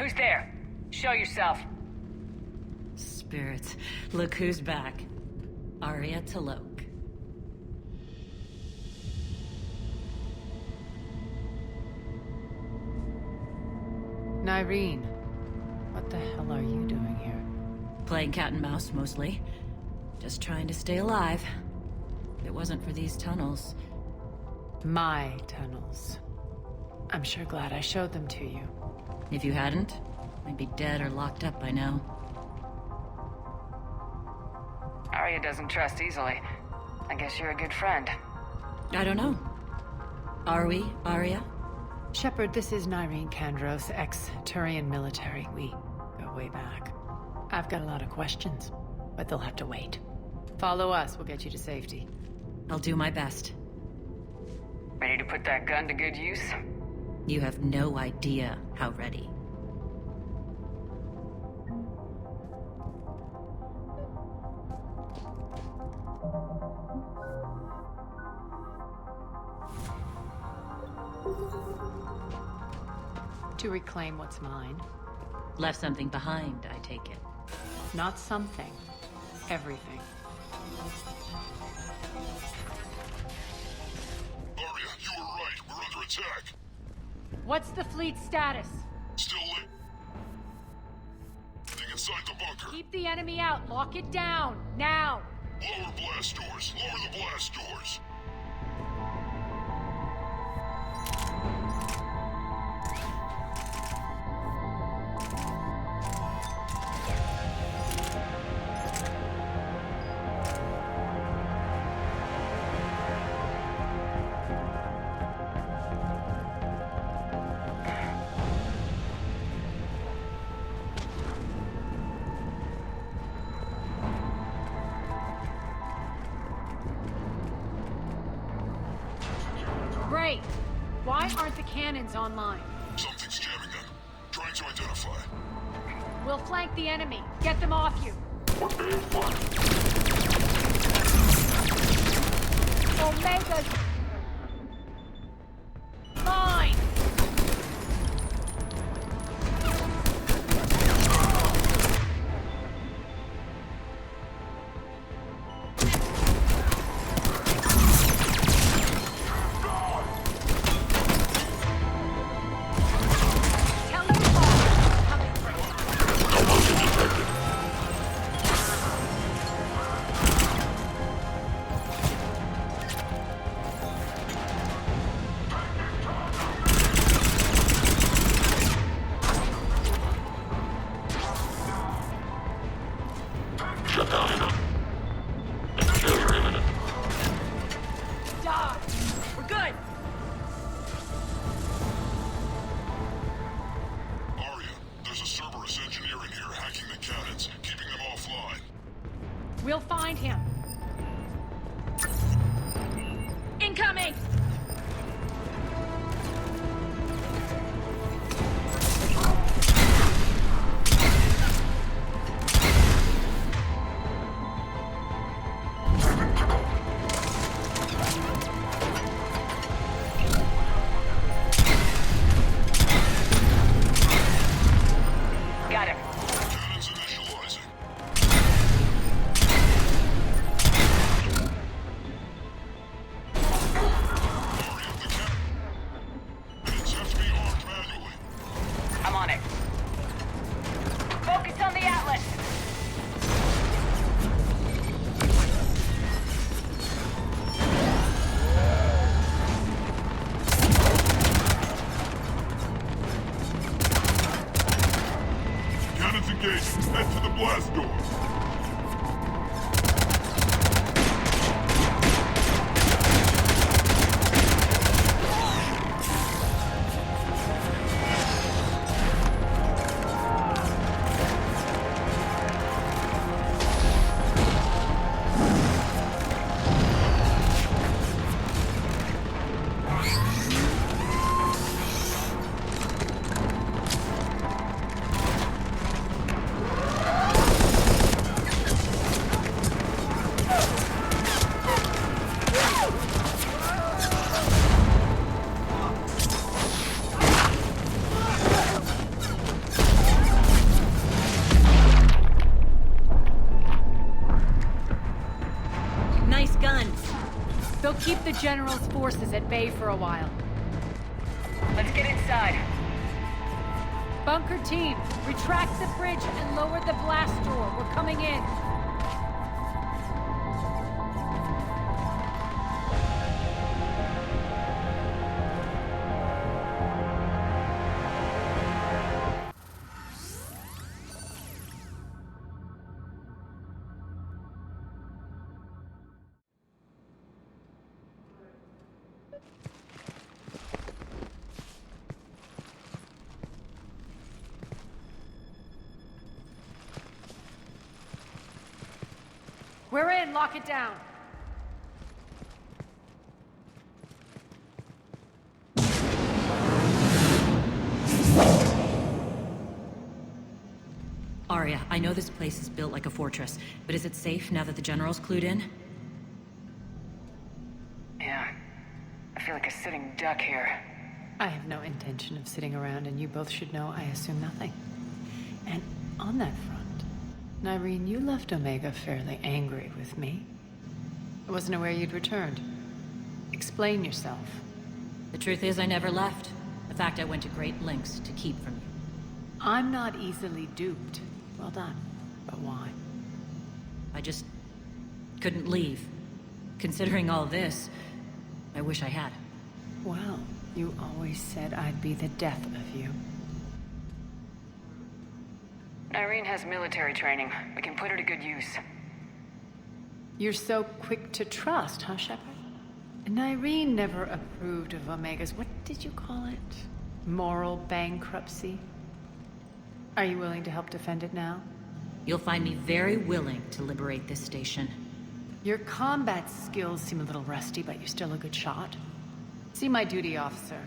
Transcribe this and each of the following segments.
Who's there? Show yourself. Spirits, look who's back. Arya T'Loak. Nyreen, what the hell are you doing here? Playing cat and mouse, mostly. Just trying to stay alive. If it wasn't for these tunnels... My tunnels. I'm sure glad I showed them to you. If you hadn't, I'd be dead or locked up by now. Arya doesn't trust easily. I guess you're a good friend. I don't know. Are we, Arya? Shepard, this is Nyreen Kandros, ex-Turian military. We go way back. I've got a lot of questions, but they'll have to wait. Follow us, we'll get you to safety. I'll do my best. Ready to put that gun to good use? You have no idea how ready. To reclaim what's mine. Left something behind, I take it. Not something. Everything. Arya, you were right. We're under attack. What's the fleet's status? Still lit. Thing inside the bunker. Keep the enemy out. Lock it down. Now. Lower blast doors. Lower the blast doors. Great. Why aren't the cannons online? Something's jamming them. Trying to identify. We'll flank the enemy. Get them off you. Omega's... mine! Tell your boss coming through. Die! We're good! Arya, there's a Cerberus engineer in here hacking the cannons, keeping them offline. We'll find him. Incoming! Got him. Cannons initializing. They'll keep the General's forces at bay for a while. Let's get inside. Bunker team, retract the bridge and lower the blast door. We're coming in. We're in, lock it down. Arya, I know this place is built like a fortress, but is it safe now that the General's clued in? Yeah. I feel like a sitting duck here. I have no intention of sitting around, and you both should know I assume nothing. And on that front, Nyreen, you left Omega fairly angry with me. I wasn't aware you'd returned. Explain yourself. The truth is, I never left. In fact, I went to great lengths to keep from you. I'm not easily duped. Well done. But why? I just couldn't leave. Considering all this, I wish I had. Well, you always said I'd be the death of you. Irene has military training. We can put her to good use. You're so quick to trust, huh, Shepard? Nyreen never approved of Omega's, what did you call it? Moral bankruptcy? Are you willing to help defend it now? You'll find me very willing to liberate this station. Your combat skills seem a little rusty, but you're still a good shot. See my duty officer.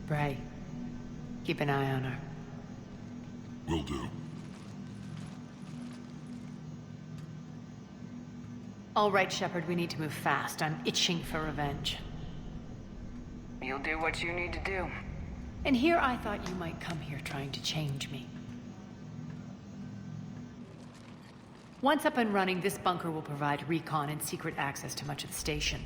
Bray, keep an eye on her. Will do. All right, Shepard, we need to move fast. I'm itching for revenge. You'll do what you need to do. And here I thought you might come here trying to change me. Once up and running, this bunker will provide recon and secret access to much of the station.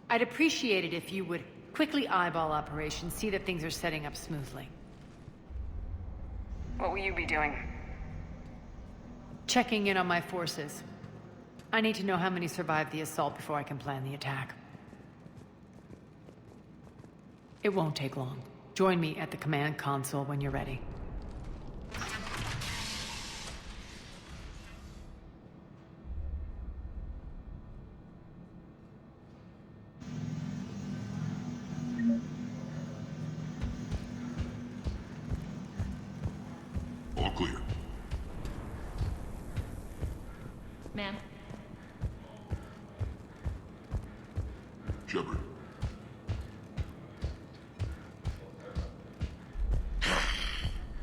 I'd appreciate it if you would quickly eyeball operations, see that things are setting up smoothly. What will you be doing? Checking in on my forces. I need to know how many survived the assault before I can plan the attack. It won't take long. Join me at the command console when you're ready. All clear. Ma'am? Shepard.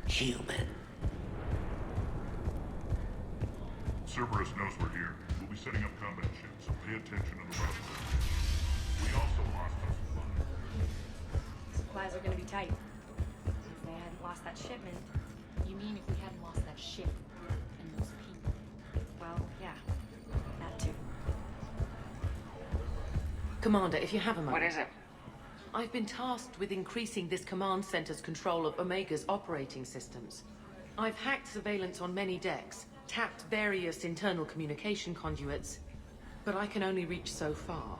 Human. Cerberus knows we're here. We'll be setting up combat ships, so pay attention to the route. We also lost our supplies. Supplies are gonna be tight. If they hadn't lost that shipment. You mean if we hadn't lost that ship and those people? Well, yeah. That too. Commander, if you have a moment. What is it? I've been tasked with increasing this command center's control of Omega's operating systems. I've hacked surveillance on many decks, tapped various internal communication conduits, but I can only reach so far.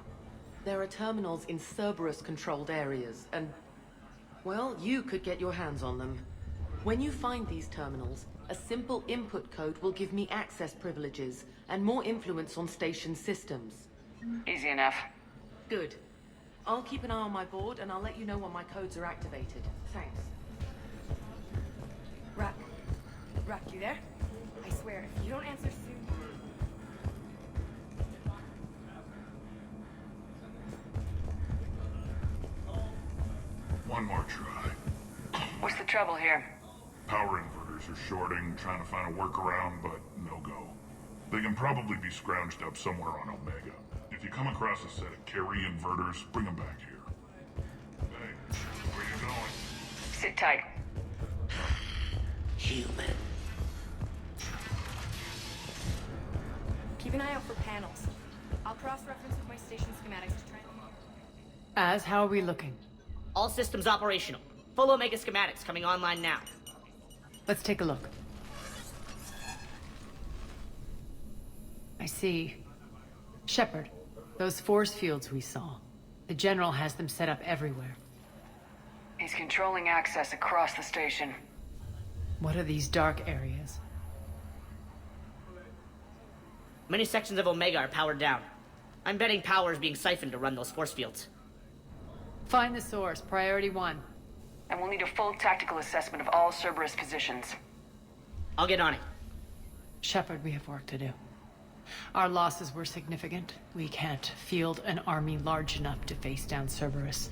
There are terminals in Cerberus-controlled areas, and, well, you could get your hands on them. When you find these terminals, a simple input code will give me access privileges and more influence on station systems. Easy enough. Good. I'll keep an eye on my board, and I'll let you know when my codes are activated. Thanks. Ruck. Ruck, you there? I swear, if you don't answer soon... One more try. What's the trouble here? Power inverters are shorting, trying to find a workaround, but no go. They can probably be scrounged up somewhere on Omega. If you come across a set of carry inverters, bring them back here. Hey, where you going? Sit tight. Human. Keep an eye out for panels. I'll cross-reference with my station schematics to try and... Az, how are we looking? All systems operational. Full Omega schematics coming online now. Let's take a look. I see. Shepard, those force fields we saw. The General has them set up everywhere. He's controlling access across the station. What are these dark areas? Many sections of Omega are powered down. I'm betting power is being siphoned to run those force fields. Find the source, priority 1. And we'll need a full tactical assessment of all Cerberus positions. I'll get on it. Shepard, we have work to do. Our losses were significant. We can't field an army large enough to face down Cerberus.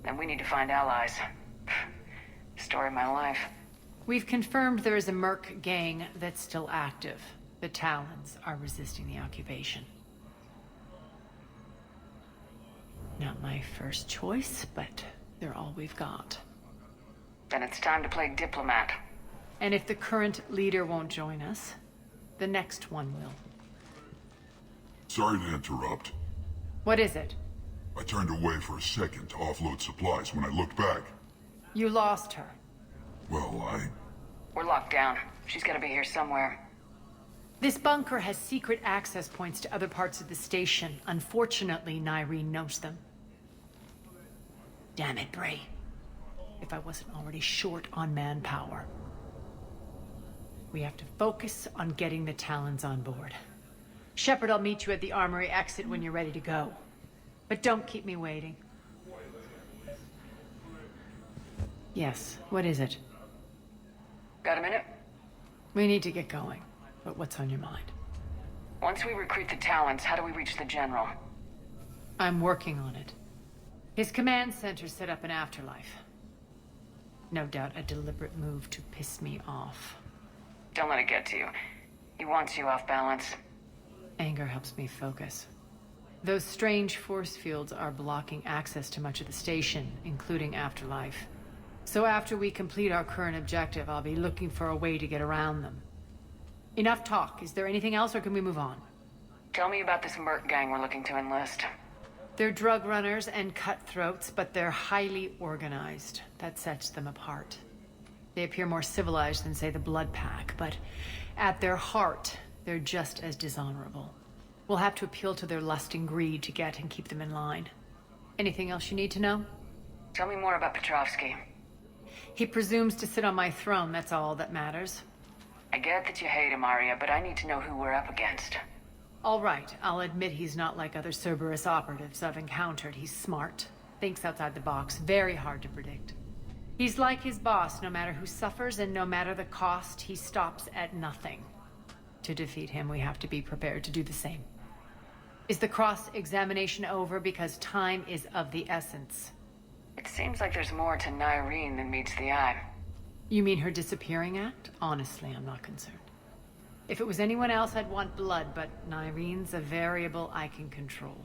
And we need to find allies. Story of my life. We've confirmed there is a Merc gang that's still active. The Talons are resisting the occupation. Not my first choice, but they're all we've got. Then it's time to play diplomat. And if the current leader won't join us, the next one will. Sorry to interrupt. What is it? I turned away for a second to offload supplies. When I looked back, You lost her. well, We're locked down. She's gotta be here somewhere. This bunker has secret access points to other parts of the station. Unfortunately, Nyreen knows them. Damn it, Bray. If I wasn't already short on manpower. We have to focus on getting the Talons on board. Shepard, I'll meet you at the armory exit when you're ready to go. But don't keep me waiting. Yes, what is it? Got a minute? We need to get going. But what's on your mind? Once we recruit the Talons, how do we reach the General? I'm working on it. His command center set up an afterlife. No doubt a deliberate move to piss me off. Don't let it get to you. He wants you off balance. Anger helps me focus. Those strange force fields are blocking access to much of the station, including afterlife. So after we complete our current objective, I'll be looking for a way to get around them. Enough talk. Is there anything else, or can we move on? Tell me about this Merc gang we're looking to enlist. They're drug runners and cutthroats, but they're highly organized. That sets them apart. They appear more civilized than, say, the Blood Pack, but at their heart, they're just as dishonorable. We'll have to appeal to their lust and greed to get and keep them in line. Anything else you need to know? Tell me more about Petrovsky. He presumes to sit on my throne, that's all that matters. I get that you hate him, Arya, but I need to know who we're up against. All right, I'll admit he's not like other Cerberus operatives I've encountered. He's smart, thinks outside the box, very hard to predict. He's like his boss, no matter who suffers and no matter the cost, he stops at nothing. To defeat him, we have to be prepared to do the same. Is the cross-examination over? Because time is of the essence. It seems like there's more to Nyreen than meets the eye. You mean her disappearing act? Honestly, I'm not concerned. If it was anyone else, I'd want blood, but Nyreen's a variable I can control.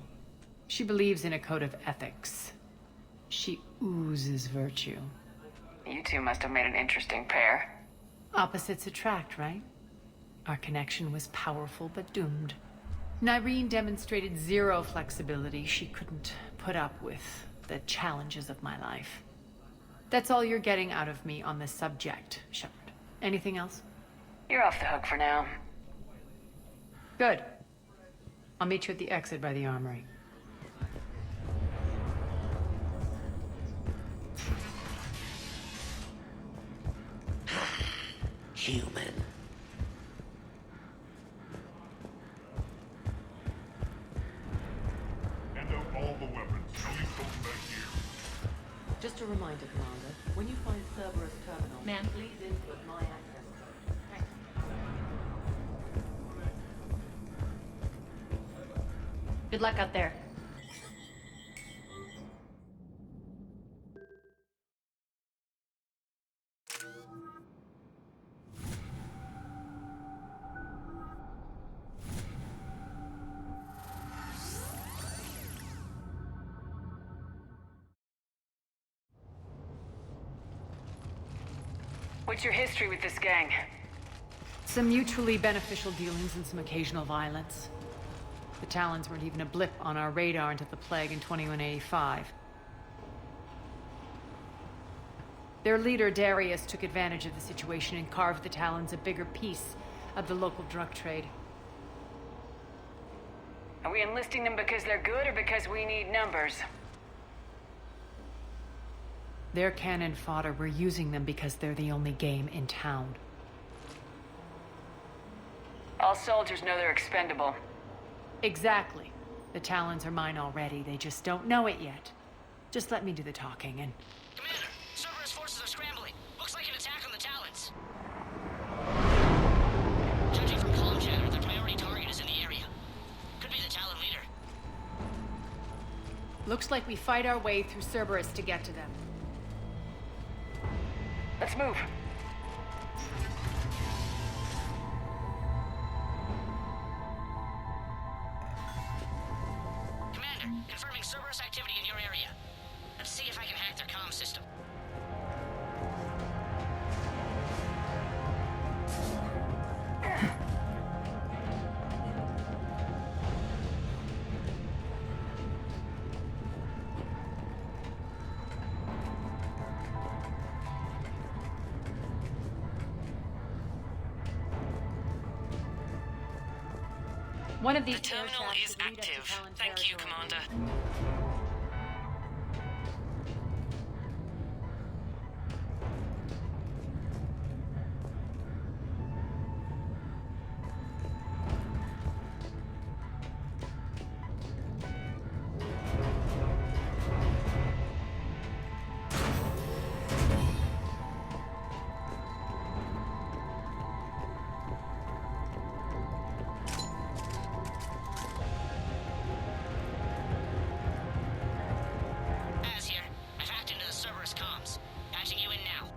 She believes in a code of ethics. She oozes virtue. You two must have made an interesting pair. Opposites attract, right? Our connection was powerful but doomed. Nyreen demonstrated zero flexibility. She couldn't put up with the challenges of my life. That's all you're getting out of me on this subject, Shepard. Anything else? You're off the hook for now. Good. I'll meet you at the exit by the armory. Human. hand out all the weapons. No use holding back here. Just a reminder, Commander, when you find Cerberus Terminal, Ma'am. please input my access code. Thanks. Good luck out there. What's your history with this gang? Some mutually beneficial dealings and some occasional violence. The Talons weren't even a blip on our radar until the plague in 2185. Their leader, Darius, took advantage of the situation and carved the Talons a bigger piece of the local drug trade. Are we enlisting them because they're good or because we need numbers? They're cannon fodder. We're using them because they're the only game in town. All soldiers know they're expendable. Exactly. The Talons are mine already. They just don't know it yet. Just let me do the talking and... Commander, Cerberus forces are scrambling. Looks like an attack on the Talons. Judging from comm chatter, their priority target is in the area. Could be the Talon leader. Looks like we fight our way through Cerberus to get to them. Let's move. Commander, confirming Cerberus activity in your area. Let's see if I can hack their comm system. One of these The terminal aircraft is would lead us to active. Talon Thank you, territory. Commander. Az here. I've hacked into the Cerberus comms. Patching you in now.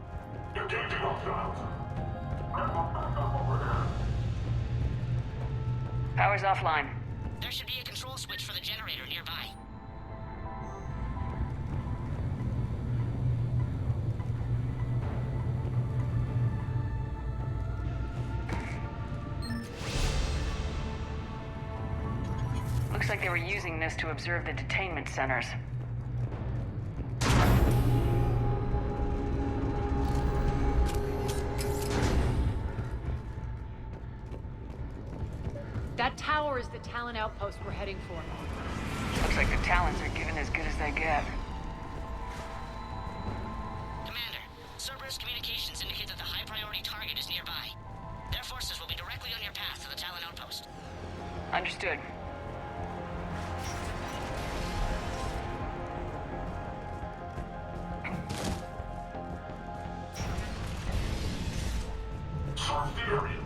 Power's offline. There should be a control switch for the generator nearby. Looks like they were using this to observe the detainment centers. That tower is the Talon outpost we're heading for. Looks like the Talons are giving as good as they get. Commander, Cerberus communications indicate that the high-priority target is nearby. Their forces will be directly on your path to the Talon outpost. Understood. Search the area.